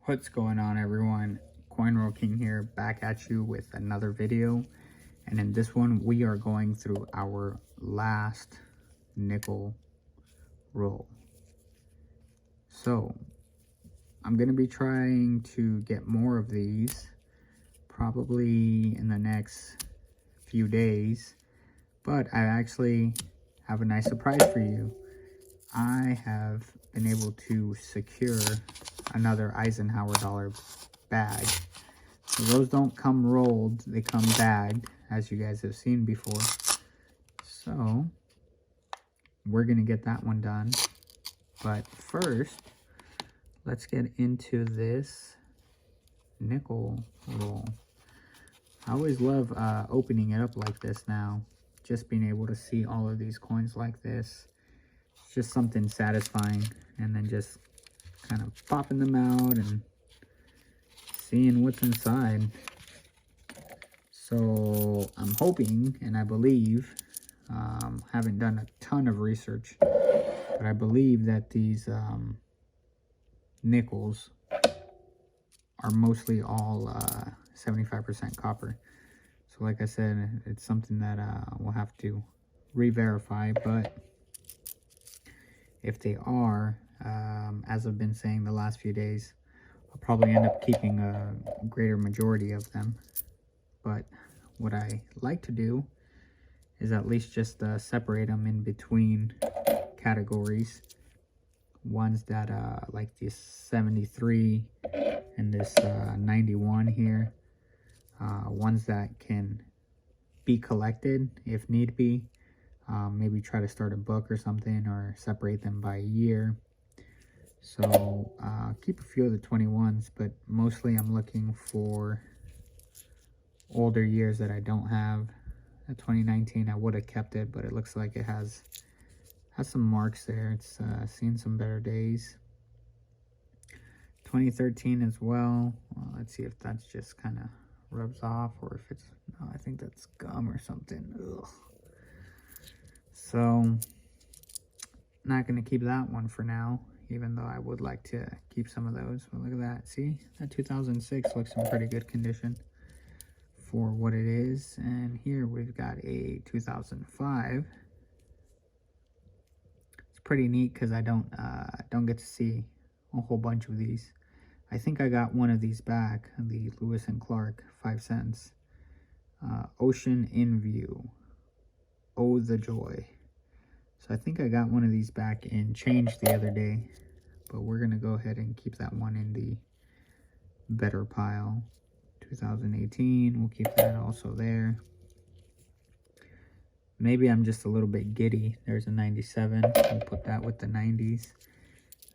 What's going on, everyone? CoinRoll King here, back at you with another video. And in this one, we are going through our last nickel roll. So I'm going to be trying to get more of these probably in the next few days. But I actually have a nice surprise for you. I have been able to secure another Eisenhower dollar bag. So those don't come rolled, they come bagged, as you guys have seen before. So we're gonna get that one done. But first, let's get into this nickel roll. I always love opening it up like this now. Just being able to see all of these coins like this. It's just something satisfying. And then just kind of popping them out and seeing what's inside. So I'm hoping, and I believe, haven't done a ton of research, but I believe that these nickels are mostly all 75% copper. So like I said, it's something that we'll have to re-verify, but if they are, as I've been saying the last few days, I'll probably end up keeping a greater majority of them. But what I like to do is at least just separate them in between categories. Ones that like this 73 and this 91 here. Ones that can be collected if need be. Maybe try to start a book or something, or separate them by year. So keep a few of the 21s, but mostly I'm looking for older years that I don't have. 2019 I would have kept it, but it looks like it has some marks there. It's seen some better days. 2013 as well. Let's see if that's just kind of rubs off, or if it's, no, I think that's gum or something. Ugh. So not going to keep that one for now, even though I would like to keep some of those. But look at that. See, that 2006 looks in pretty good condition for what it is. And here we've got a 2005. It's pretty neat because I don't get to see a whole bunch of these. I think I got one of these back, the Lewis and Clark 5 cents. Ocean in View. Oh, the joy. So I think I got one of these back in change the other day, but we're going to go ahead and keep that one in the better pile. 2018, we'll keep that also there. Maybe I'm just a little bit giddy. There's a 97. We'll put that with the 90s.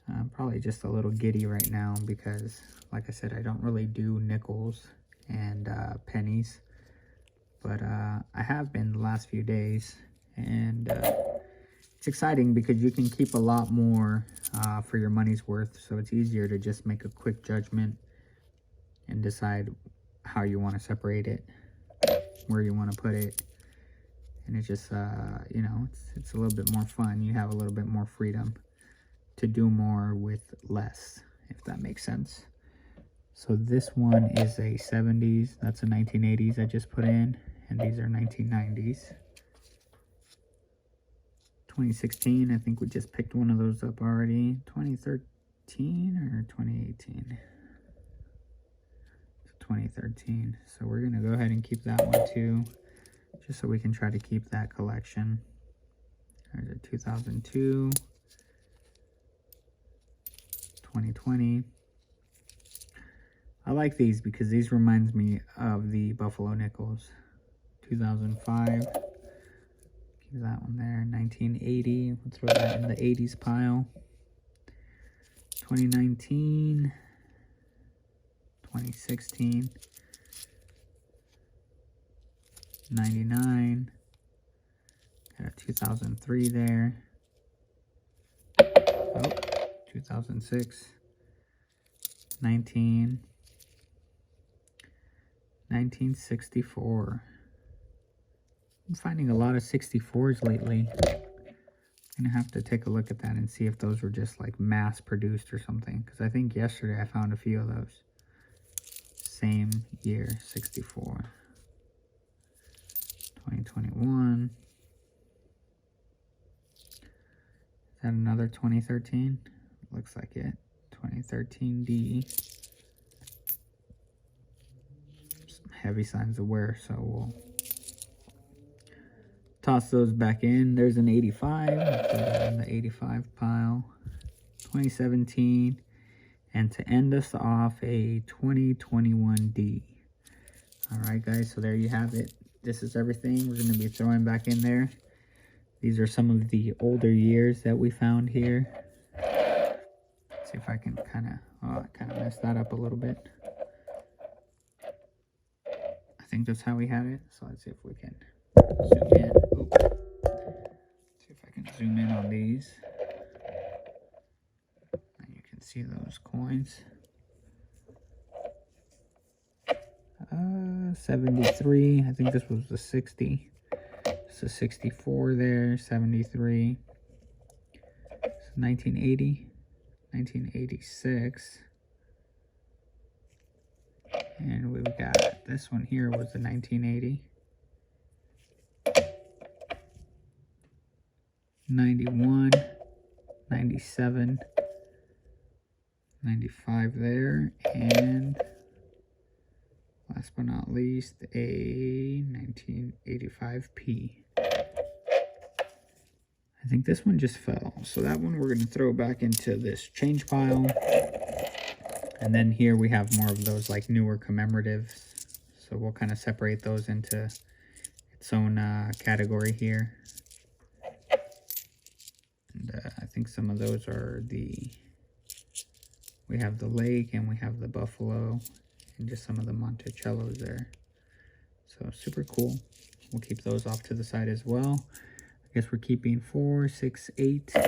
I'm probably just a little giddy right now because, like I said, I don't really do nickels and pennies. But I have been the last few days. And it's exciting because you can keep a lot more for your money's worth. So it's easier to just make a quick judgment and decide how you want to separate it, where you want to put it. And it's just, you know, it's a little bit more fun. You have a little bit more freedom to do more with less, if that makes sense. So this one is a 70s. That's a 1980s I just put in. And these are 1990s. 2016, I think we just picked one of those up already. 2013 or 2018? 2013. So we're going to go ahead and keep that one too, just so we can try to keep that collection. There's a 2002, 2020. I like these because these reminds me of the Buffalo Nickels. 2005. Keep that one there. 1980. We'll throw that in the 80s pile. 2019. 2016. 99. Got a 2003 there. Oh, 2006. 1964. I'm finding a lot of 64s lately. gonna have to take a look at that and see if those were just like mass produced or something, because I think yesterday I found a few of those. Same year, 64. 2021. Is that another 2013? Looks like it. 2013D. Some heavy signs of wear, so we'll toss those back in. There's an 85. We'll put that in the 85 pile. 2017. And to end us off, a 2021D. Alright guys, so there you have it. This is everything we're going to be throwing back in there. These are some of the older years that we found here. Let's see if I can kind of mess that up a little bit. I think that's how we had it. So let's see if we can zoom in. Oops. See if I can zoom in on these. And you can see those coins. 73. I think this was the 60. So 64 there, 73. So 1980, 1986. And we've got this one here was the 1980. 91, 97, 95 there, and last but not least, a 1985P. I think this one just fell. So that one we're going to throw back into this change pile. And then here we have more of those like newer commemoratives. So we'll kind of separate those into its own category here. And I think some of those are we have the lake and we have the buffalo. And just some of the Monticellos there. So super cool. We'll keep those off to the side as well. I guess we're keeping 4, 6, 8, 9,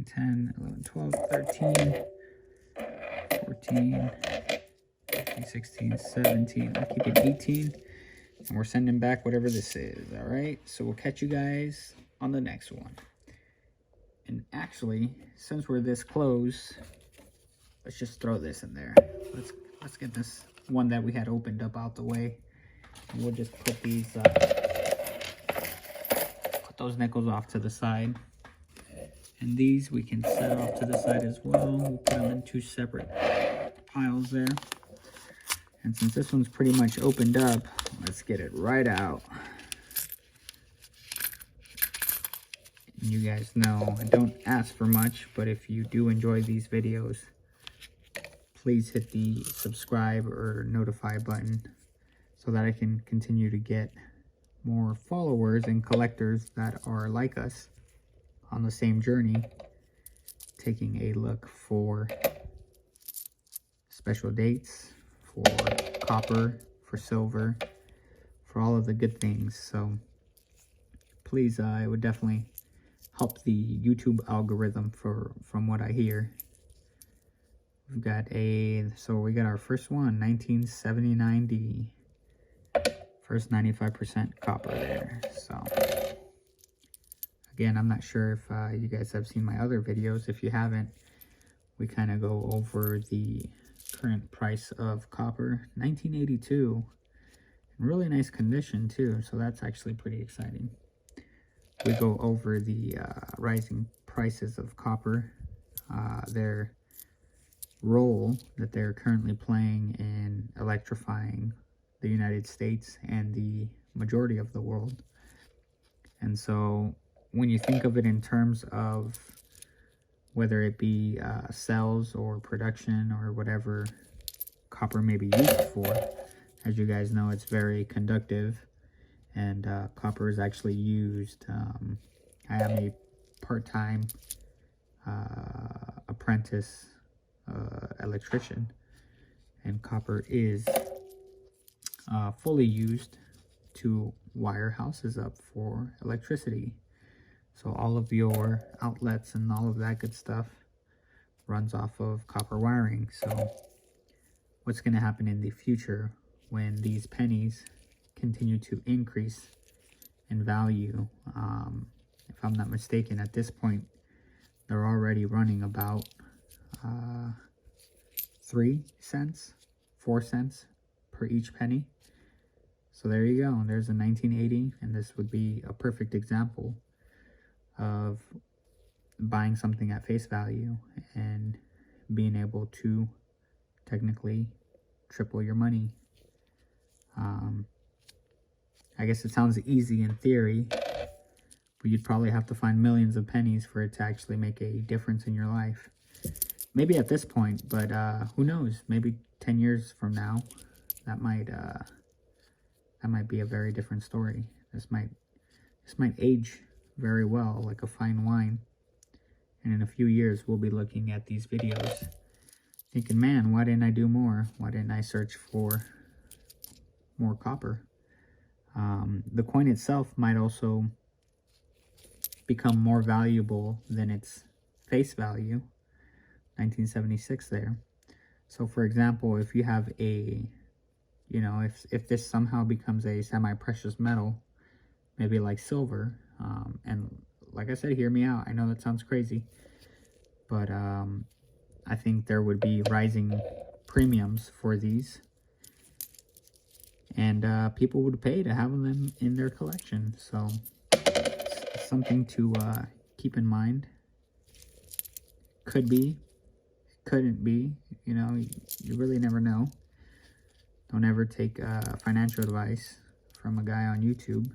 10, 11, 12, 13, 14, 15, 16, 17. I'm keeping 18. And we're sending back whatever this is. All right. So we'll catch you guys on the next one. And actually, since we're this close, let's just throw this in there. Let's get this one that we had opened up out the way. And we'll just put these, put those nickels off to the side. And these we can set off to the side as well. We'll put them in 2 separate piles there. And since this one's pretty much opened up, let's get it right out. And you guys know, I don't ask for much, but if you do enjoy these videos, please hit the subscribe or notify button so that I can continue to get more followers and collectors that are like us on the same journey, taking a look for special dates, for copper, for silver, for all of the good things. So please, it would definitely help the YouTube algorithm from what I hear. We've got we got our first one, 1979D. First 95% copper there. So, again, I'm not sure if you guys have seen my other videos. If you haven't, we kind of go over the current price of copper. 1982. In really nice condition, too. So, that's actually pretty exciting. We go over the rising prices of copper. Their role that they're currently playing in electrifying the United States and the majority of the world. And so when you think of it in terms of whether it be cells or production or whatever copper may be used for, as you guys know, it's very conductive, and copper is actually used. I am a part-time apprentice electrician, and copper is fully used to wire houses up for electricity. So all of your outlets and all of that good stuff runs off of copper wiring. So what's going to happen in the future when these pennies continue to increase in value? if I'm not mistaken, at this point, they're already running about 3 cents, 4 cents per each penny. So there you go. There's a 1980, and this would be a perfect example of buying something at face value and being able to technically triple your money. I guess it sounds easy in theory, but you'd probably have to find millions of pennies for it to actually make a difference in your life. Maybe at this point, but who knows? Maybe 10 years from now, that might be a very different story. This might age very well, like a fine wine. And in a few years, we'll be looking at these videos thinking, man, why didn't I do more? Why didn't I search for more copper? The coin itself might also become more valuable than its face value, 1976 there. So for example, if you have a, you know, if this somehow becomes a semi-precious metal, maybe like silver, and like I said, hear me out, I know that sounds crazy, but I think there would be rising premiums for these, and people would pay to have them in their collection. So it's something to keep in mind. Could be, couldn't be, you know, you really never know. Don't ever take financial advice from a guy on YouTube,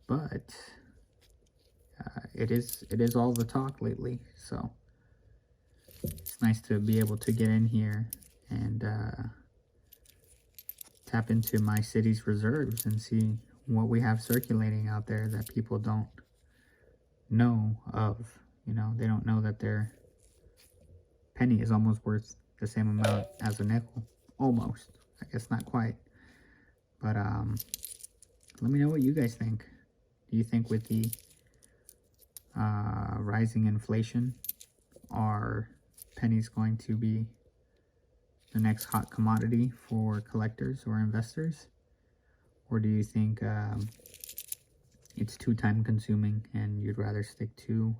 but it is all the talk lately. So it's nice to be able to get in here and tap into my city's reserves and see what we have circulating out there that people don't know of. You know, they don't know that their penny is almost worth the same amount as a nickel. Almost. I guess not quite. But let me know what you guys think. Do you think with the rising inflation, are pennies going to be the next hot commodity for collectors or investors? Or do you think it's too time consuming and you'd rather stick to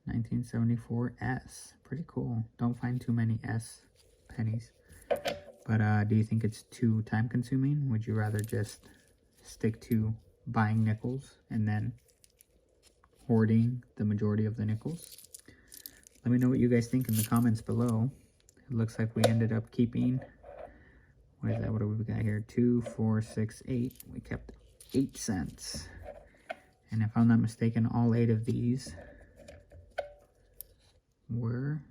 1974 S? Pretty cool. Don't find too many S pennies. But do you think it's too time consuming? Would you rather just stick to buying nickels and then hoarding the majority of the nickels? Let me know what you guys think in the comments below. It looks like we ended up keeping, what is that? What do we got here? 2, 4, 6, 8. We kept 8 cents. And if I'm not mistaken, all 8 of these were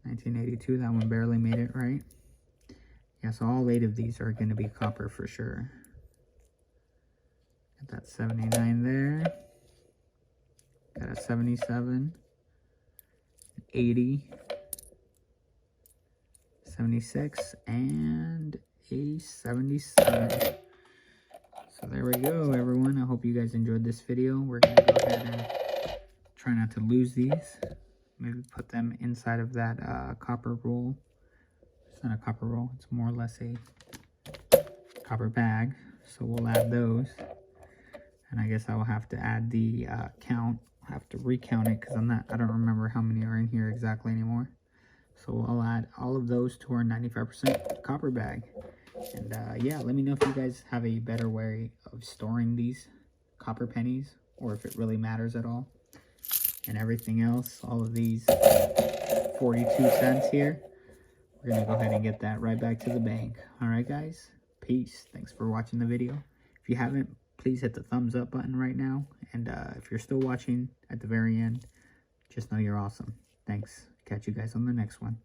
1982. That one barely made it, right? Yeah, so all 8 of these are going to be copper for sure. Got that 79 there. Got a 77. 80. 76 and a 77. So there we go, everyone. I hope you guys enjoyed this video. We're going to go ahead and try not to lose these. Maybe put them inside of that copper roll. It's not a copper roll, it's more or less a copper bag. So we'll add those. And I guess I will have to add the count. I'll have to recount it because I don't remember how many are in here exactly anymore. So I'll add all of those to our 95% copper bag. And yeah, let me know if you guys have a better way of storing these copper pennies, or if it really matters at all. And everything else, all of these 42 cents here, we're going to go ahead and get that right back to the bank. All right, guys. Peace. Thanks for watching the video. If you haven't, please hit the thumbs up button right now. And if you're still watching at the very end, just know you're awesome. Thanks. Catch you guys on the next one.